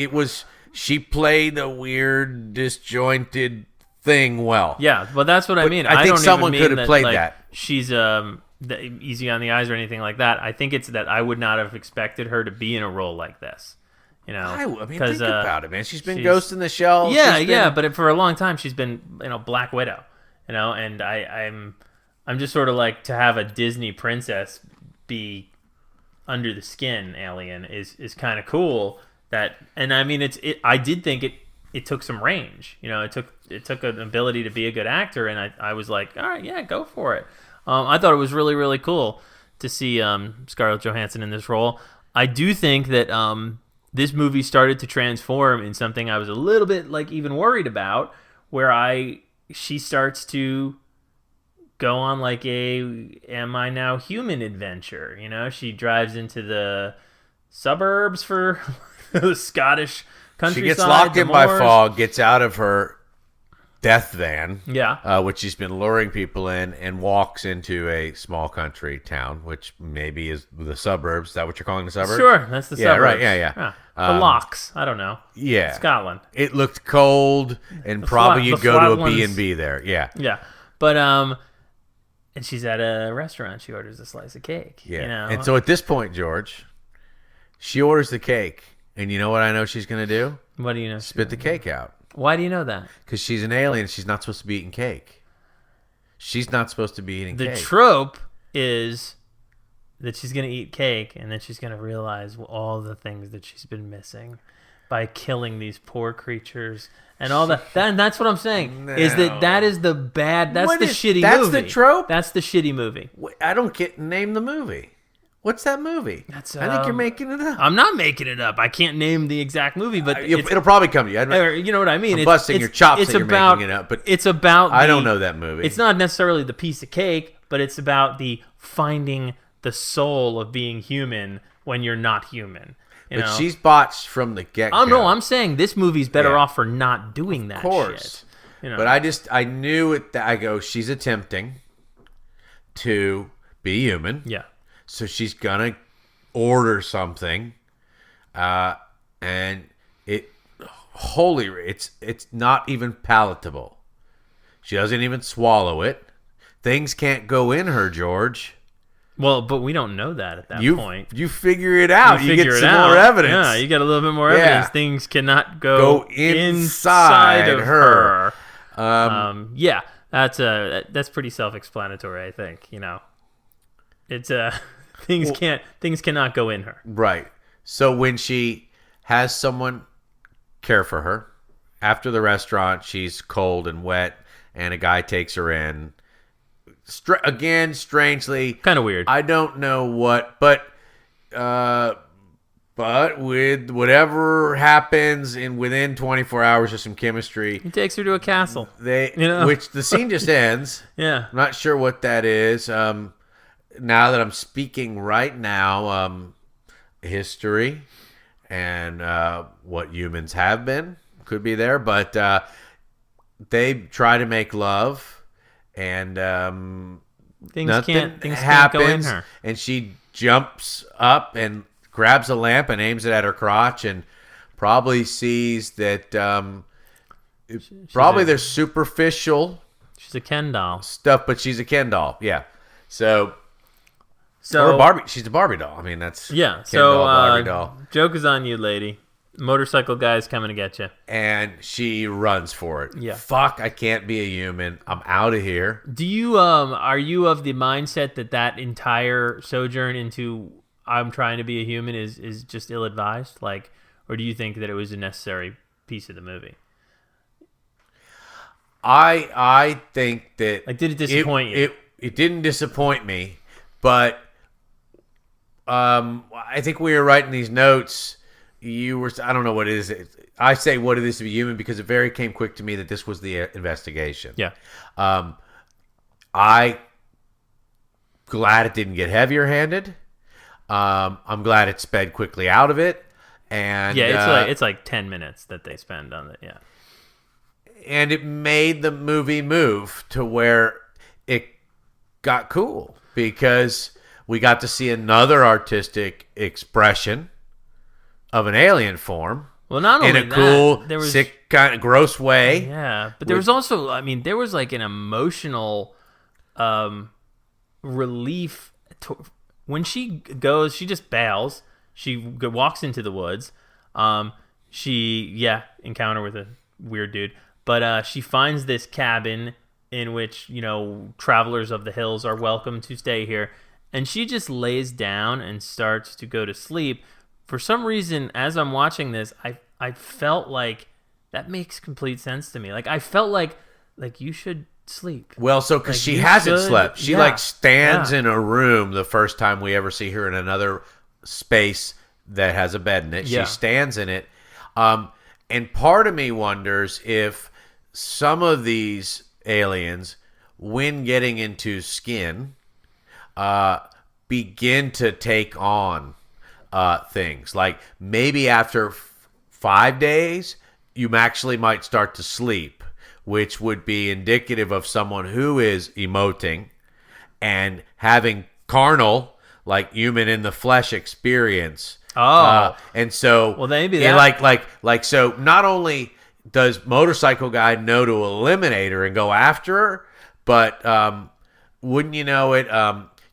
she played the weird disjointed thing well.
Yeah, well, that's what I mean.
I think
don't
someone
even mean
could have played
like,
that.
She's easy on the eyes or anything like that. I think it's that I would not have expected her to be in a role like this. You know,
I mean, think about it, man. She's been
she's-
Ghost in the Shell.
Yeah,
She's
yeah,
been-
but for a long time she's been, you know, Black Widow. You know, and I'm just sort of like to have a Disney princess be under the skin alien is kind of cool. That, and I mean, I did think it took some range. You know, it took an ability to be a good actor, and I was like, all right, yeah, go for it. I thought it was really, really cool to see Scarlett Johannsen in this role. I do think that this movie started to transform in something I was a little bit like even worried about, where she starts to go on like a am I now human adventure. You know, she drives into the suburbs for the Scottish countryside.
She gets locked in by
moors.
fog, gets out of her death van,
Yeah.
which she's been luring people in, and walks into a small country town, which maybe is the suburbs. Is that what you're calling the suburbs?
Sure, that's the
Yeah,
suburbs.
right, yeah.
The Locks. I don't know.
Yeah.
Scotland.
It looked cold, and probably you'd
the
go to a
flat ones.
B&B there. Yeah.
Yeah, but and she's at a restaurant. She orders a slice of cake.
Yeah.
You know?
And so at this point, George, she orders the cake, and you know what I know she's going to do?
What do you know?
Spit the cake out.
Why do you know that?
Because she's an alien. She's not supposed to be eating cake. She's not supposed to be eating
The
cake.
trope is that she's going to eat cake, and then she's going to realize all the things that she's been missing by killing these poor creatures and all that. That's what I'm saying.
No.
Is that is the bad? That's
What
the
is-
shitty
that's
movie.
the trope?
That's the shitty movie.
I don't name the movie. What's that movie? I think you're making it up.
I'm not making it up. I can't name the exact movie, but
It'll probably come to you.
you know what I mean.
I'm busting your chops
It's
that you're
about,
making it up, but
it's about.
I don't know that movie.
It's not necessarily the piece of cake, but it's about the finding the soul of being human when you're not human. You
But
know?
she's botched from the get-go.
Oh no, I'm saying this movie's better
Yeah.
off for not doing that.
Of course.
Shit. You know?
But I knew it. I go, she's attempting to be human.
yeah.
So she's gonna order something, and it's not even palatable. She doesn't even swallow it. Things can't go in her, George.
Well, but we don't know that at that point.
You figure it out. You
figure
get
it
some
out.
more evidence.
Yeah, you get a little bit more
Yeah.
evidence. Things cannot go
inside
of
her.
Yeah, that's pretty self-explanatory, I think. You know, it's things cannot go in her.
Right. So when she has someone care for her, after the restaurant, she's cold and wet, and a guy takes her in. Again, strangely,
Kind of weird.
I don't know what, but with whatever happens within 24 hours of some chemistry,
He takes her to a castle. You know?
which the scene just ends.
Yeah.
I'm not sure what that is. Now that I'm speaking right now, history and what humans have been could be there, but they try to make love, and
Things
nothing
can't
happens.
go in her.
And she jumps up and grabs a lamp and aims it at her crotch, and probably sees that there's superficial
She's a Ken doll.
stuff, but she's a Ken doll. Yeah. So
So
or a Barbie. She's a Barbie doll. I mean, that's
yeah.
Ken
So
doll, Barbie doll.
joke is on you, lady. Motorcycle guy's coming to get you.
And she runs for it.
Yeah.
Fuck, I can't be a human. I'm out of here.
Do you are you of the mindset that entire sojourn into I'm trying to be a human is just ill-advised, like, or do you think that it was a necessary piece of the movie?
I think that
Like, did it disappoint you?
It didn't disappoint me, but I think we were writing these notes. You were, I don't know what it is. I say what it is to be human because it very came quick to me that this was the investigation.
Yeah.
I glad it didn't get heavier handed. I'm glad it sped quickly out of it. And
Yeah, it's like 10 minutes that they spend on it. Yeah.
And it made the movie move to where it got cool because we got to see another artistic expression of an alien form.
Well, not only
in a
that,
cool,
there was,
sick, kind of gross way.
Yeah, but there was also, I mean, there was like an emotional relief. When she goes, she just bails. She walks into the woods. Encounter with a weird dude. But she finds this cabin in which, travelers of the hills are welcome to stay here. And she just lays down and starts to go to sleep. For some reason, as I'm watching this, I felt like that makes complete sense to me. Like, I felt like you should sleep.
Well, so because
Like,
she
you
hasn't
should-
slept. She
yeah,
stands
yeah.
in a room the first time we ever see her in another space that has a bed in it.
Yeah.
She stands in it. And part of me wonders if some of these aliens, when getting into skin, begin to take on things. Like maybe after 5 days, you actually might start to sleep, which would be indicative of someone who is emoting and having carnal, like human in the flesh experience. And so,
Well, maybe
yeah,
that-
so not only does motorcycle guy know to eliminate her and go after her, but wouldn't you know it,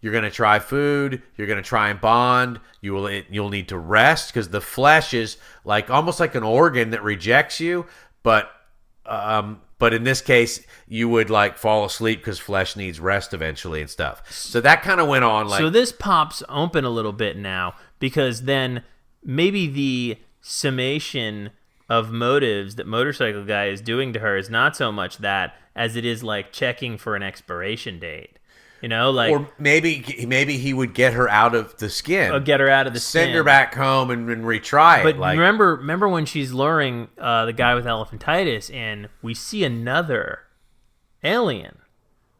you're going to try food, you're going to try and bond, you'll need to rest because the flesh is like almost like an organ that rejects you, but But in this case, you would like fall asleep because flesh needs rest eventually and stuff. So that kind of went on. Like,
so this pops open a little bit now, because then maybe the summation of motives that Motorcycle Guy is doing to her is not so much that as it is like checking for an expiration date. You know, like,
or maybe he would get her out of the skin.
Get her out of the
skin.
skin.
Send her back home and retry it.
But
like,
remember when she's luring the guy with elephantitis, and we see another alien.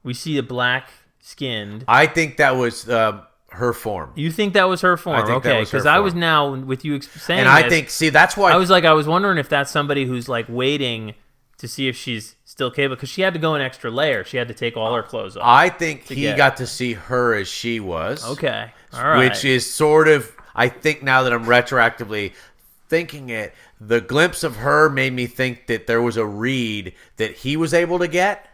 We see a black-skinned.
I think that was her form.
You think that was her form? Okay, because I was now with you saying,
and I think, see, that's why
I was wondering if that's somebody who's like waiting to see if she's still capable, because she had to go an extra layer. She had to take all her clothes off.
I think he got to see her as she was.
Okay, all right.
Which is sort of, I think now that I'm retroactively thinking it, the glimpse of her made me think that there was a read that he was able to get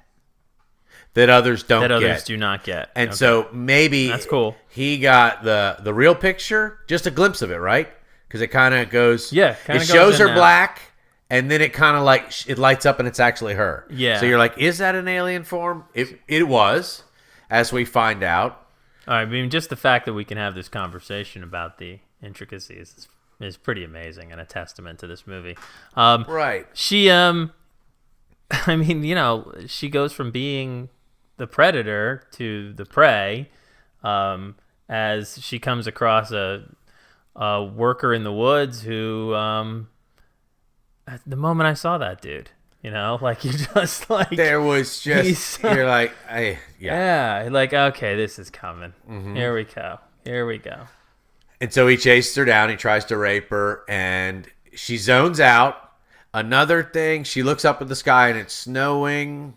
that others don't get.
That others do not get.
And so maybe
that's cool.
He got the real picture, just a glimpse of it, right? Because it kind of goes, it shows her black. And then it kind of like, it lights up and it's actually her.
Yeah.
So you're like, is that an alien form? It was, as we find out.
All right. I mean, just the fact that we can have this conversation about the intricacies is pretty amazing and a testament to this movie.
Right.
She, I mean, you know, she goes from being the predator to the prey as she comes across a worker in the woods who... the moment I saw that dude, you know, like, you just like,
there was just, you're like,
yeah, like, okay, this is coming. Mm-hmm. Here we go.
And so he chases her down. He tries to rape her, and she zones out. Another thing, she looks up at the sky and it's snowing,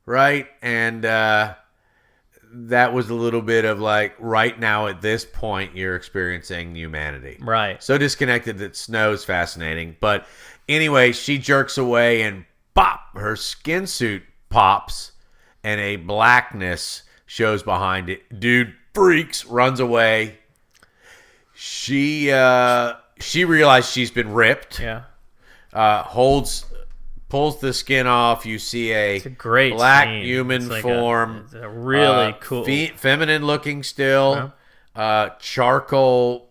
right? And that was a little bit of like, right now at this point, you're experiencing humanity.
Right.
So disconnected that snow's fascinating. But anyway, she jerks away and pop, her skin suit pops and a blackness shows behind it. Dude freaks, runs away. She realized she's been ripped.
Yeah.
Pulls the skin off. You see
it's a great
black
scene.
human
like
form.
It's a really cool.
Feminine looking still.
Yeah.
Charcoal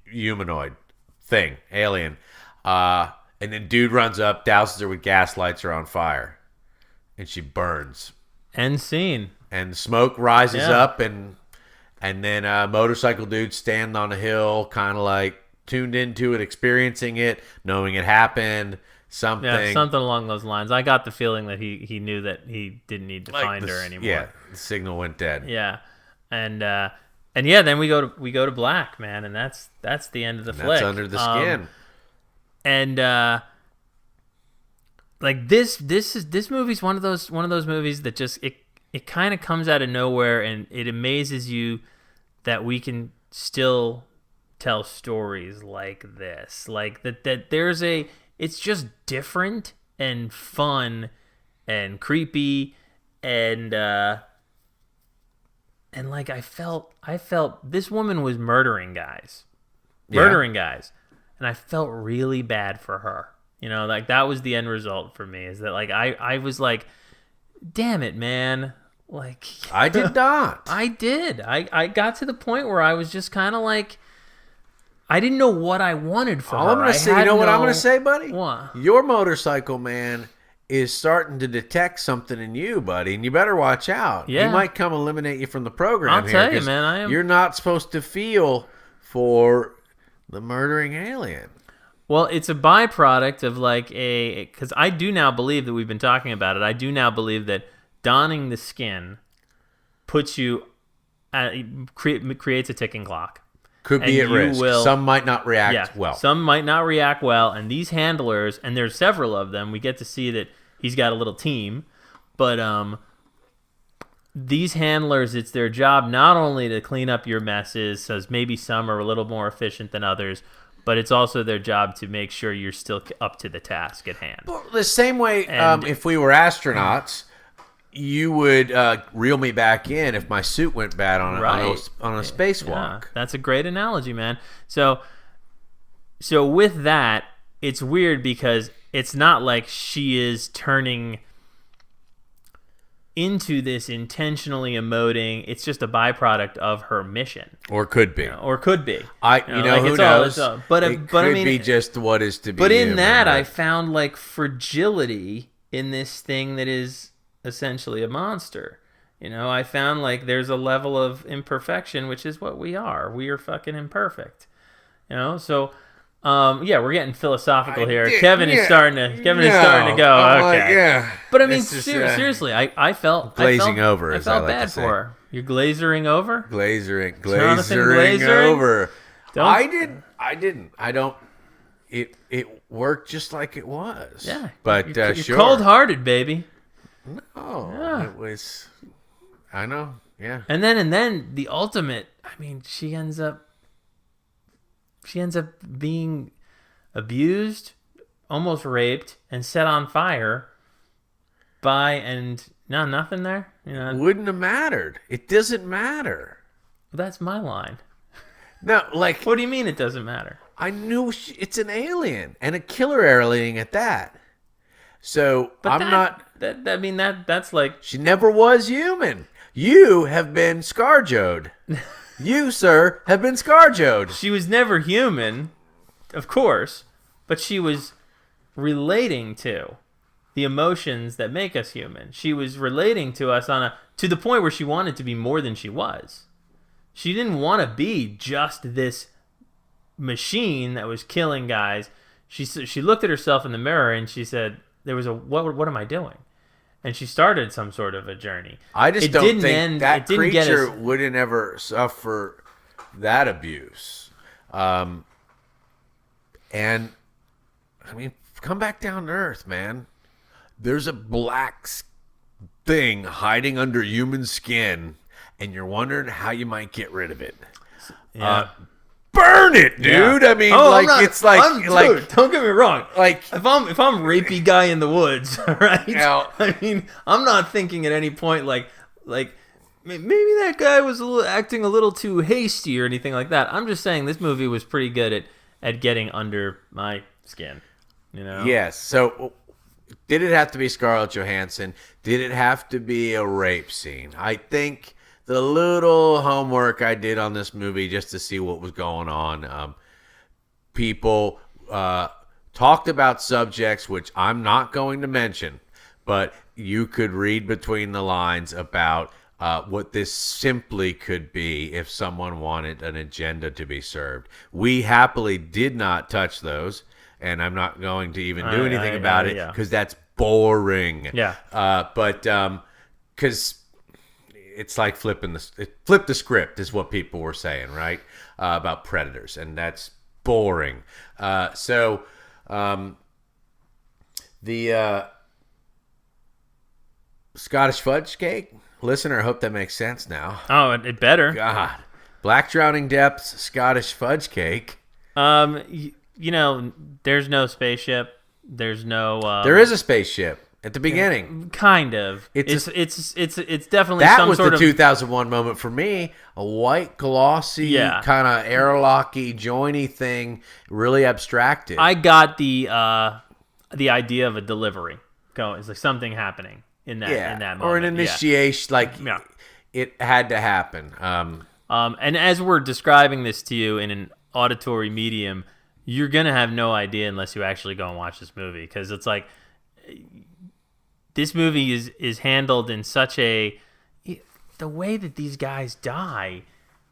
humanoid thing. Alien. And then dude runs up, douses her with gas, lights her on fire. And she burns.
End scene.
And smoke rises up, and then motorcycle dude stand on a hill, kind of like tuned into it, experiencing it, knowing it happened. Something
along those lines. I got the feeling that he knew that he didn't need to find her anymore.
Yeah, the signal went dead.
Yeah, and then we go to black, man, and that's the end of the flick.
That's under the skin.
And like this movie's one of those movies that just it kind of comes out of nowhere, and it amazes you that we can still tell stories like this, like that there's it's just different and fun and creepy and like I felt this woman was murdering guys, and I felt really bad for her. You know, like that was the end result for me, is that like I was like, damn it, man. Like
I did not.
I did. I got to the point where I was just kind of like, I didn't know what I wanted from her.
I'm going to say, you know what I'm going to say, buddy?
What?
Your motorcycle man is starting to detect something in you, buddy, and you better watch out.
Yeah.
He might come eliminate you from the program.
I'll tell you, man.
You're not supposed to feel for the murdering alien.
Well, it's a byproduct of like because I do now believe that we've been talking about it. I do now believe that donning the skin puts you creates a ticking clock.
Could be at risk. Some might not react well.
Some might not react well, and these handlers, and there's several of them. We get to see that he's got a little team, but these handlers, it's their job not only to clean up your messes, so maybe some are a little more efficient than others, but it's also their job to make sure you're still up to the task at hand.
Well, the same way, if we were astronauts, you would reel me back in if my suit went bad on a spacewalk.
Yeah, that's a great analogy, man. So with that, it's weird because it's not like she is turning into this intentionally emoting. It's just a byproduct of her mission,
or could be,
or could be.
Who knows?
But
it
but
could
I mean,
be just what is to be.
But in
human,
that,
right?
I found like fragility in this thing that is essentially a monster. I found like there's a level of imperfection, which is what we are. We are fucking imperfect. So. We're getting philosophical here. Kevin is starting to go. Okay. But I mean, seriously, I felt
glazing over.
I felt bad for her. You're glazering over.
Glazering
Glazering?
over.
Don't.
I didn't. I don't. It worked just like it was.
Yeah.
But
you're
sure.
Cold-hearted, baby.
No.
Yeah.
It was. I know. Yeah.
And then the ultimate. I mean, she ends up being abused, almost raped, and set on fire nothing there.
Wouldn't have mattered. It doesn't matter.
That's my line.
No, like.
What do you mean it doesn't matter?
I knew it's an alien, and a killer alien at that. So
that's like.
She never was human. You have been scarjoed. You, sir, have been scarjoed.
She was never human, of course, but she was relating to the emotions that make us human. She was relating to us to the point where she wanted to be more than she was. She didn't want to be just this machine that was killing guys. She looked at herself in the mirror and she said, what am I doing? And she started some sort of a journey.
I just don't think that creature wouldn't ever suffer that abuse. And, I mean, come back down to earth, man. There's a black thing hiding under human skin, and you're wondering how you might get rid of it.
Yeah.
Burn it, dude. Yeah. I mean,
dude, don't get me wrong. Like, if I'm rapey guy in the woods, right? I mean, I'm not thinking at any point like maybe that guy was acting a little too hasty or anything like that. I'm just saying this movie was pretty good at getting under my skin.
Yes. So, did it have to be Scarlett Johannsen? Did it have to be a rape scene? I think. The little homework I did on this movie just to see what was going on. People talked about subjects which I'm not going to mention, but you could read between the lines about what this simply could be if someone wanted an agenda to be served. We happily did not touch those, and I'm not going to even do anything about it because that's boring.
Yeah.
But because... It's like flip the script is what people were saying, right? About predators, and that's boring. The Scottish Fudgecake, listener, I hope that makes sense now.
Oh, it better.
God, Black Drowning Depths, Scottish Fudgecake.
There's no spaceship. There's no.
There is a spaceship. At the beginning,
kind of. It's definitely
that
some
was
sort
the
of
2001 moment for me. A white, glossy, kind of airlocky, joiny thing, really abstracted.
I got the idea of a delivery going. It's like something happening in that moment,
or an initiation. It had to happen.
And as we're describing this to you in an auditory medium, you're gonna have no idea unless you actually go and watch this movie, because it's like. This movie is handled in such the way that these guys die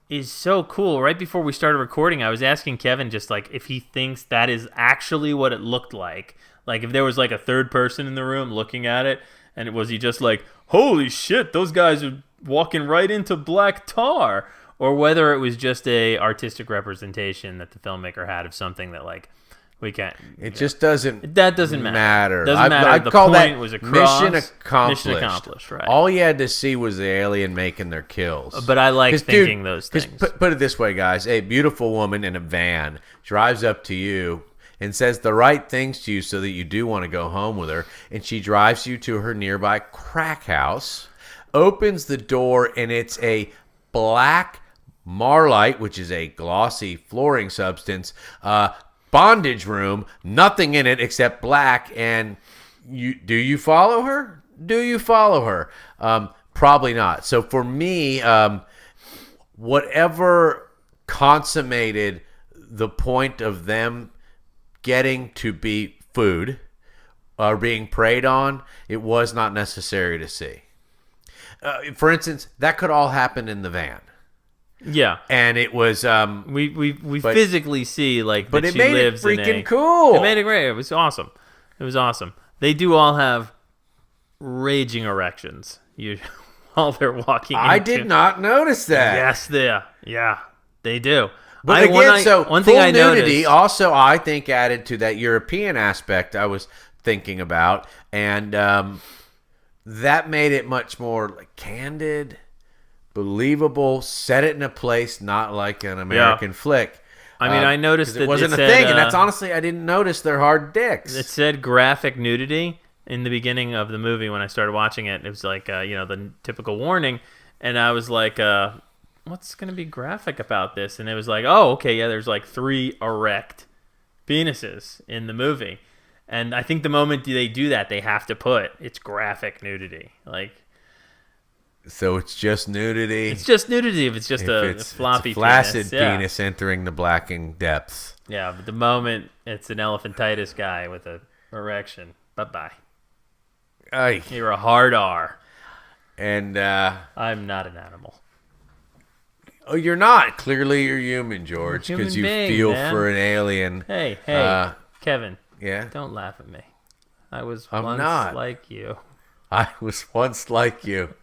is so cool. Right before we started recording, I was asking Kevin just like if he thinks that is actually what it looked like. Like if there was like a third person in the room looking at it, and was he just like, holy shit, those guys are walking right into black tar, or whether it was just a artistic representation that the filmmaker had of something that like. We can't.
It just doesn't.
That doesn't matter.
Doesn't
matter.
I'd
the
call
point
that
was across.
Mission accomplished.
Mission accomplished. Right.
All you had to see was the alien making their kills.
But I like thinking those things.
Put it this way, guys: a beautiful woman in a van drives up to you and says the right things to you, so that you do want to go home with her. And she drives you to her nearby crack house, opens the door, and it's a black marlite, which is a glossy flooring substance. bondage room, nothing in it except black, and do you follow her? Do you follow her? Probably not. So for me, whatever consummated the point of them getting to be food or being preyed on, it was not necessary to see. For instance, that could all happen in the van.
Yeah,
and it was
we physically see like
but
that
it
she
made
lives
it freaking
in
cool.
It made it great. It was awesome. It was awesome. They do all have raging erections while they're walking.
I did not notice that.
Yes, they do.
But one thing I nudity
noticed,
also I think added to that European aspect I was thinking about, and that made it much more like candid, believable, set it in a place not like an American flick.
I mean, I noticed that
it wasn't a thing, and that's honestly I didn't notice their hard dicks.
It said graphic nudity in the beginning of the movie when I started watching it. It was like the typical warning, and I was like, what's going to be graphic about this? And it was like, oh, okay, yeah, there's like 3 erect penises in the movie. And I think the moment they do that, they have to put it's graphic nudity. Like,
so it's just nudity.
It's just nudity if it's just a floppy
it's a flaccid
penis
entering the blackened depths.
Yeah, but the moment it's an elephantitis guy with a erection, bye-bye.
Aye.
You're a hard R.
And
I'm not an animal.
Oh, you're not. Clearly you're human, George, because you feel
man.
For an alien.
Hey, Kevin.
Yeah?
Don't laugh at me. I was
I'm
once
not.
like you.
I was once like you.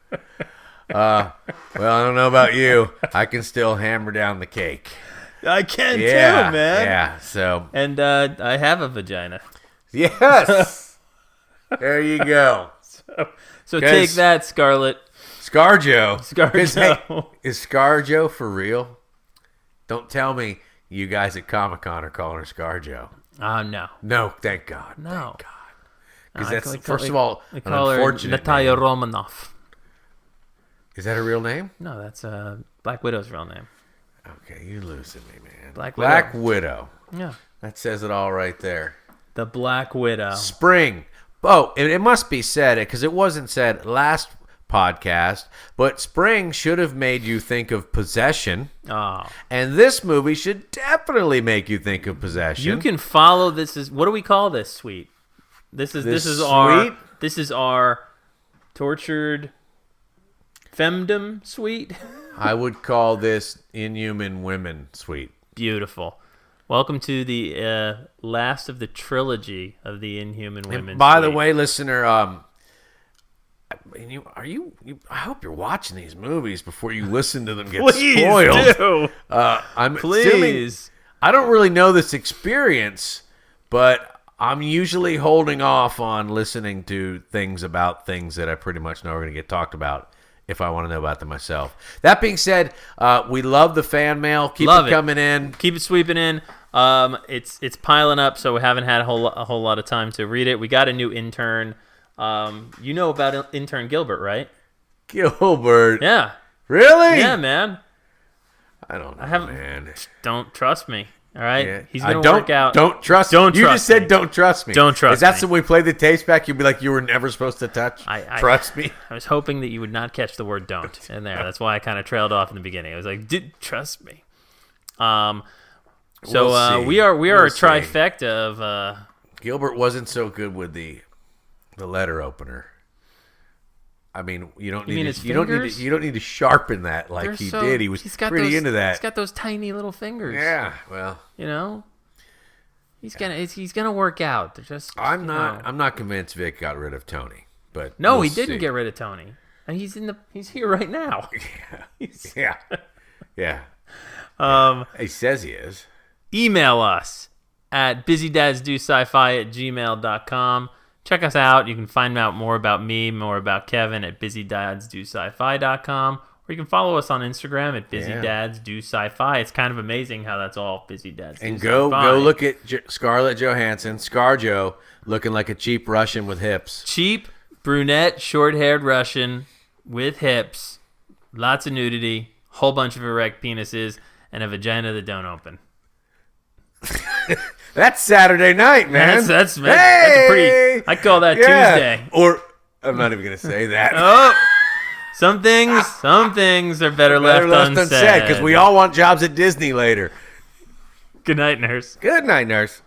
Well, I don't know about you. I can still hammer down the cake.
I can too, man.
Yeah, so.
And I have a vagina.
Yes! There you go.
So take that, Scarlett.
ScarJo.
ScarJo.
Is ScarJo for real? Don't tell me you guys at Comic-Con are calling her ScarJo.
No.
No, thank God.
No.
Thank God. Because that's, first of all,
we
an
call
unfortunate
her Natalia
name.
Romanoff.
Is that her real name?
No, that's Black Widow's real name.
Okay, you're losing me, man.
Black
Widow.
Yeah.
That says it all right there.
The Black Widow.
Spring. Oh, it must be said, because it wasn't said last podcast, but Spring should have made you think of Possession.
Oh.
And this movie should definitely make you think of Possession.
You can follow this is what do we call this suite? This is our tortured femdom suite.
I would call this Inhuman Women Suite.
Beautiful. Welcome to the last of the trilogy of the Inhuman Women.
By the way, listener, I hope you're watching these movies before you listen to them get spoiled.
Do.
I'm
Please.
assuming, I don't really know this experience, but I'm usually holding off on listening to things about things that I pretty much know are going to get talked about if I want to know about them myself. That being said, we love the fan mail. Keep it coming in.
Keep it sweeping in. It's piling up, so we haven't had a whole lot of time to read it. We got a new intern. You know about intern Gilbert, right?
Gilbert.
Yeah.
Really?
Yeah, man.
I don't know, man.
Don't trust me. All right?
Yeah.
He's going to work out.
Don't trust me. You just said don't trust me.
Don't trust me.
Is that when we play the tapes back, you'd be like, you were never supposed to touch? Trust me.
I was hoping that you would not catch the word don't in there. That's why I kind of trailed off in the beginning. I was like, trust me. We are a trifecta of...
Gilbert wasn't so good with the letter opener. I mean, you don't need to sharpen that like he did. He was pretty into that.
He's got those tiny little fingers.
Yeah, well,
he's gonna work out. They're just
I'm not convinced Vic got rid of Tony, but
no, he didn't get rid of Tony, and he's here right now.
Yeah. He says he is.
Email us at busydadsdosci-fi@gmail.com. Check us out. You can find out more about me, more about Kevin at busydadsdosci-fi.com, or you can follow us on Instagram at busydadsdosci-fi. It's kind of amazing how that's all Busy Dads.
And go look at Scarlett Johannsen, ScarJo, looking like a cheap Russian with hips.
Cheap, brunette, short-haired Russian with hips, lots of nudity, whole bunch of erect penises, and a vagina that don't open.
That's Saturday night, man.
That's a pretty. I call that Tuesday.
Or I'm not even gonna say that.
Oh, some things are better left unsaid.
Because we all want jobs at Disney later.
Good night, nurse.
Good night, nurse.